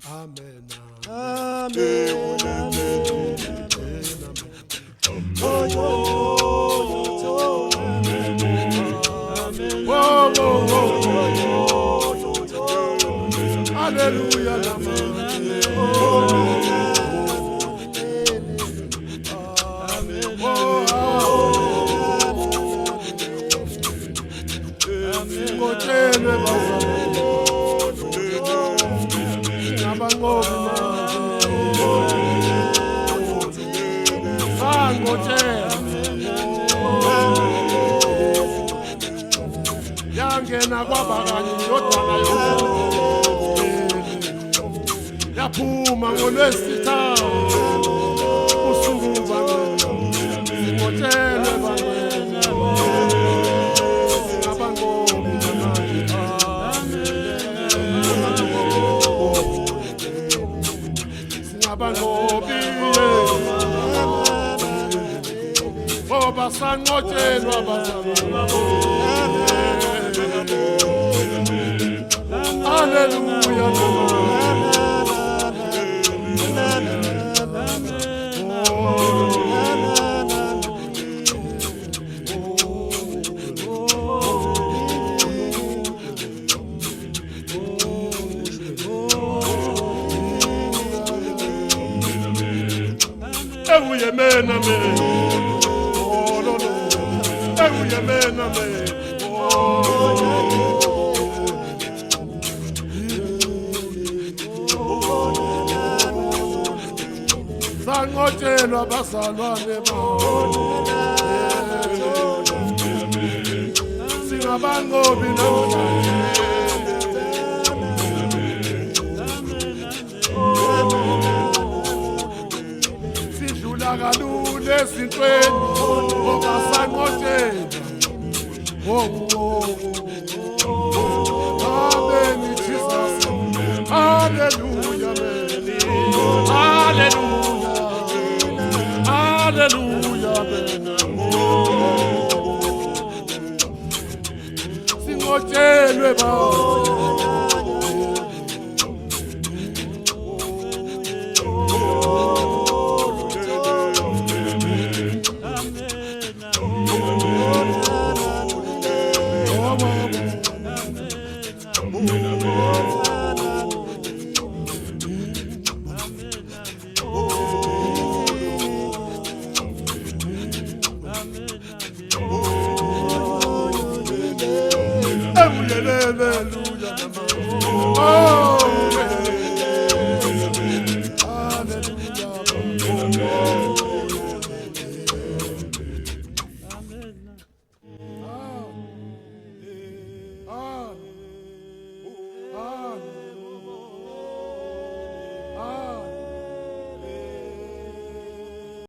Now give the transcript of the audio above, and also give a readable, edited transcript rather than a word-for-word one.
Amen. Hallelujah. Yangena kwabakanye yodwana yaphuma ngolwesithathu usuku bangotelwe bangena abangobi singabangobi ngoba sanqotshelwa bazalwane. Hallelujah. Amen. Oh, no, no. Amen. Sangotshelwa bazalwane singabanqobi namhlanje. Sidlula kalula ezintweni ngoba sangotshelwa. Amen, Jesus. Hallelujah, hallelujah, hallelujah. Singotshelwe hallelujah.